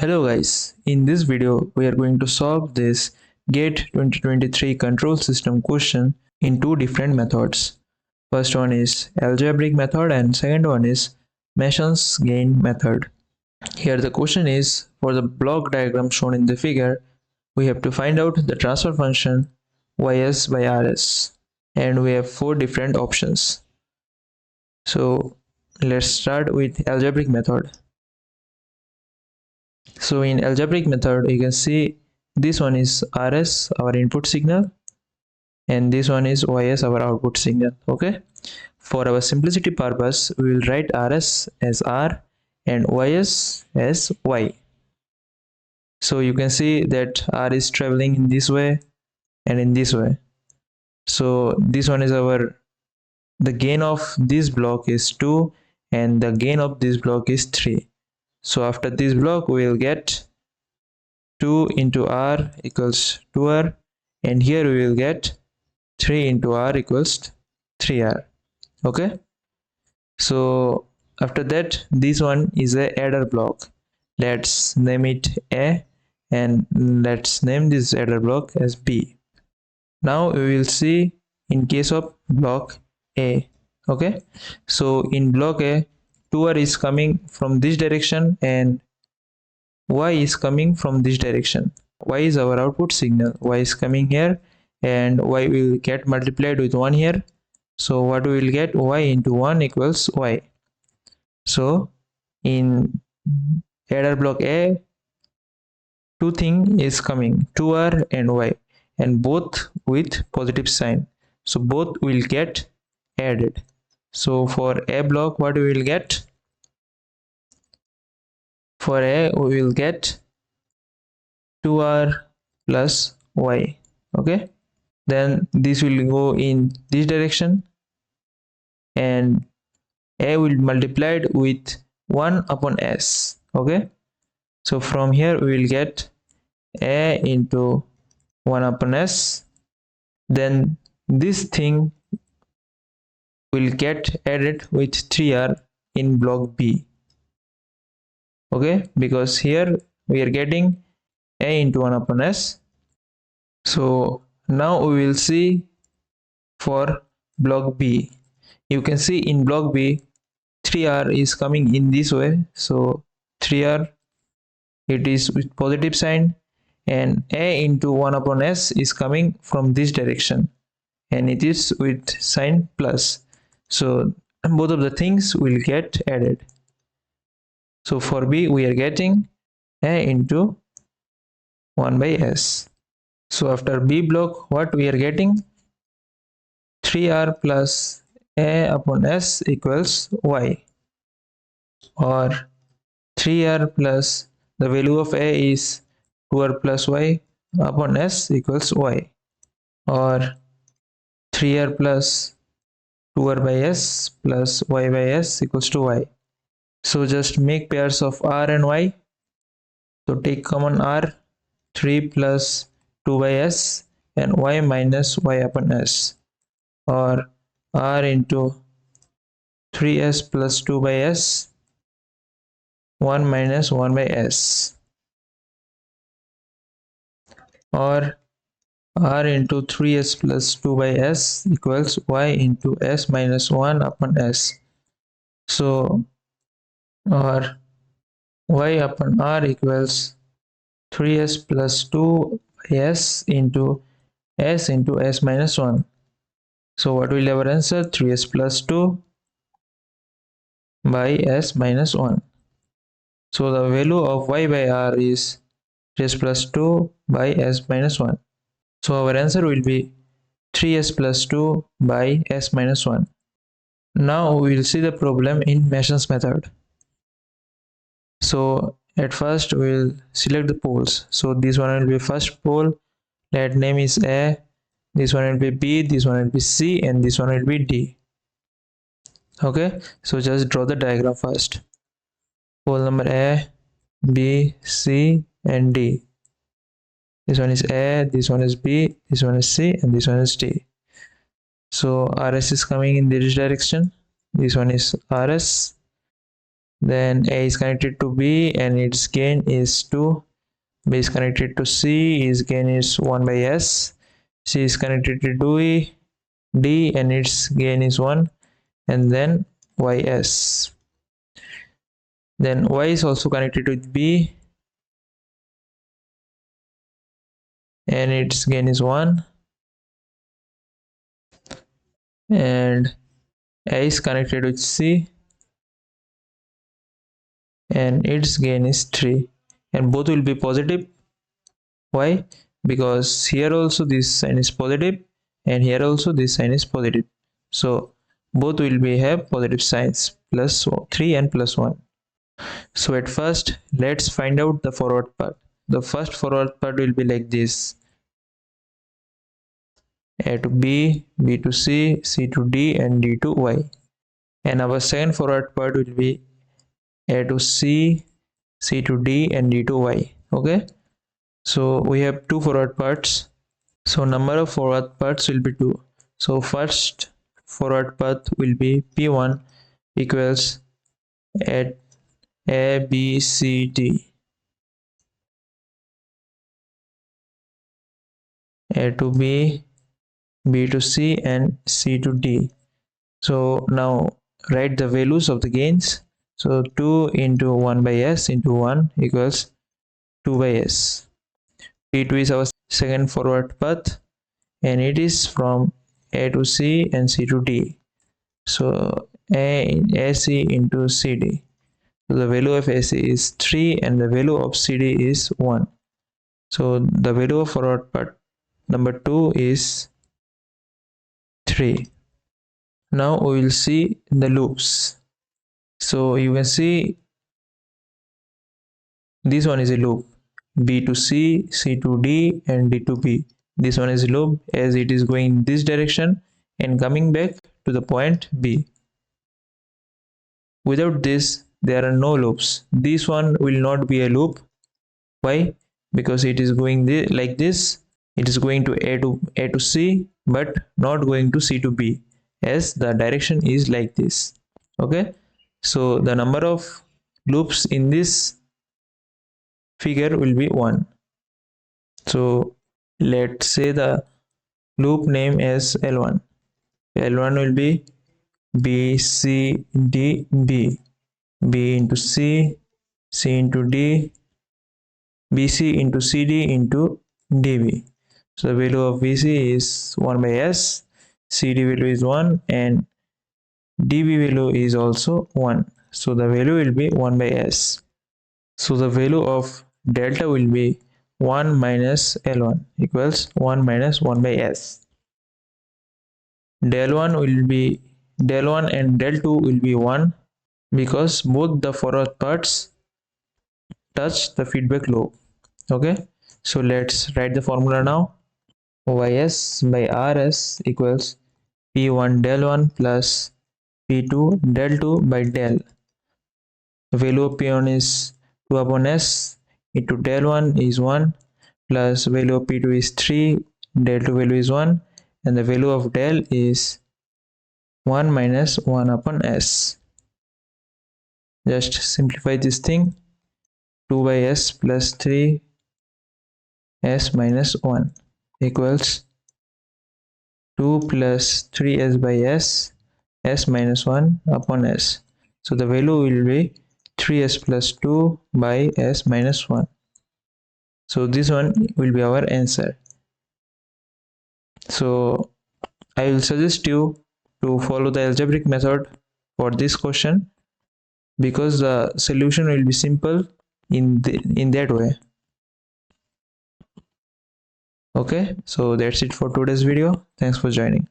Hello guys, in this video we are going to solve this GATE 2023 control system question in two different methods. First one is algebraic method and second one is Mason's gain method. Here the question is, for the block diagram shown in the figure, we have to find out the transfer function ys by rs, and we have four different options. So let's start with algebraic method. So in algebraic method, you can see this one is rs, our input signal, and this one is ys, our output signal. Okay, for our simplicity purpose, we will write rs as r and ys as y. So you can see that r is traveling in this way and in this way. So this one is the gain of this block is 2 and the gain of this block is 3. So after this block, we will get 2 into r equals 2r, and here we will get 3 into r equals 3r. Okay, so after that, this one is a adder block. Let's name it a, and let's name this adder block as b. Now we will see in case of block a. Okay, so in block a, 2r is coming from this direction and y is coming from this direction. Y is our output signal. Y is coming here and y will get multiplied with 1 here. So what we will get, y into 1 equals y. So in adder block A, two thing is coming, 2r and y, and both with positive sign. So both will get added. So for a block, what we will get? For a, we will get 2r plus y. Okay, then this will go in this direction and a will be multiplied with 1 upon s. Okay, so from here we will get a into 1 upon s. Then this thing will get added with 3r in block b. Okay, because here we are getting a into 1 upon s. So now we will see for block b. You can see in block b, 3r is coming in this way. So 3r, it is with positive sign, and a into 1 upon s is coming from this direction and it is with sign plus. So both of the things will get added. So for b, we are getting a into 1 by s. So after b block, what we are getting? 3r plus a upon s equals y, or 3r plus the value of a is 2r plus y upon s equals y, or 3r plus 2r by s plus y by s equals to y. So just make pairs of r and y. So take common r, 3 plus 2 by s, and y minus y upon s, or r into 3s plus 2 by s, 1 minus 1 by s, or r into 3s plus 2 by s equals y into s minus 1 upon s. So or y upon r equals 3s plus 2 by s into s minus 1. So what will our answer? 3s plus 2 by s minus 1. So the value of y by r is 3s plus 2 by s minus 1. So our answer will be 3s plus 2 by s minus 1. Now we will see the problem in Mason's method. So at first we will select the poles. So this one will be first pole, that name is A, this one will be B, this one will be C, and this one will be D. Okay, so just draw the diagram first. Pole number A, B, C, and D. This one is A, this one is B, this one is C, and this one is D. So RS is coming in this direction. This one is RS, Then A is connected to B and its gain is 2. B is connected to C, its gain is 1 by S. C is connected to D and its gain is 1, and then YS. Then Y is also connected with B and its gain is 1, and A is connected with C and its gain is 3, and both will be positive. Why? Because here also this sign is positive and here also this sign is positive, so both will be have positive signs, plus 3 and plus 1. So at first let's find out the forward part. The first forward part will be like this: A to B, B to C, C to D, and D to Y. And our second forward part will be A to C, C to D, and D to Y. Okay, so we have two forward parts. So number of forward paths will be 2. So first forward path will be P1 equals at A, B, C, D. A to B, B to C, and C to D. So now write the values of the gains. So 2 into 1 by S into 1 equals 2 by S. P2 is our second forward path and it is from A to C and C to D. So AC into CD. So the value of AC is 3 and the value of CD is 1. So the value of forward path number 2 is 3. Now we will see the loops. So you can see this one is a loop, B to C, C to D, and D to B. This one is a loop as it is going in this direction and coming back to the point B. Without this there are no loops. This one will not be a loop. Why? Because it is going like this. It is going to A to C but not going to C to B as the direction is like this. Okay, so the number of loops in this figure will be 1. So let's say the loop name as L1. L1 will be B, C, D, B. B into C, C into D, BC into CD into DB. So the value of BC is 1 by S, CD value is 1, and DB value is also 1. So the value will be 1 by S. So the value of delta will be 1 minus L1 equals 1 minus 1 by S. Del 1 will be del 1 and del 2 will be 1 because both the forward parts touch the feedback loop. Okay, so let's write the formula now. Ys by Rs equals P1 del 1 plus P2 del 2 by del. The value of P1 is 2 upon S into del 1 is 1 plus value of P2 is 3, del 2 value is 1, and the value of del is 1 minus 1 upon S. Just simplify this thing. 2 by S plus 3 S minus 1 equals 2 plus 3S by S, S minus 1 upon S. So the value will be 3S plus 2 by S minus 1. So this one will be our answer. So I will suggest you to follow the algebraic method for this question because the solution will be simple in that way. Okay, so that's it for today's video. Thanks for joining.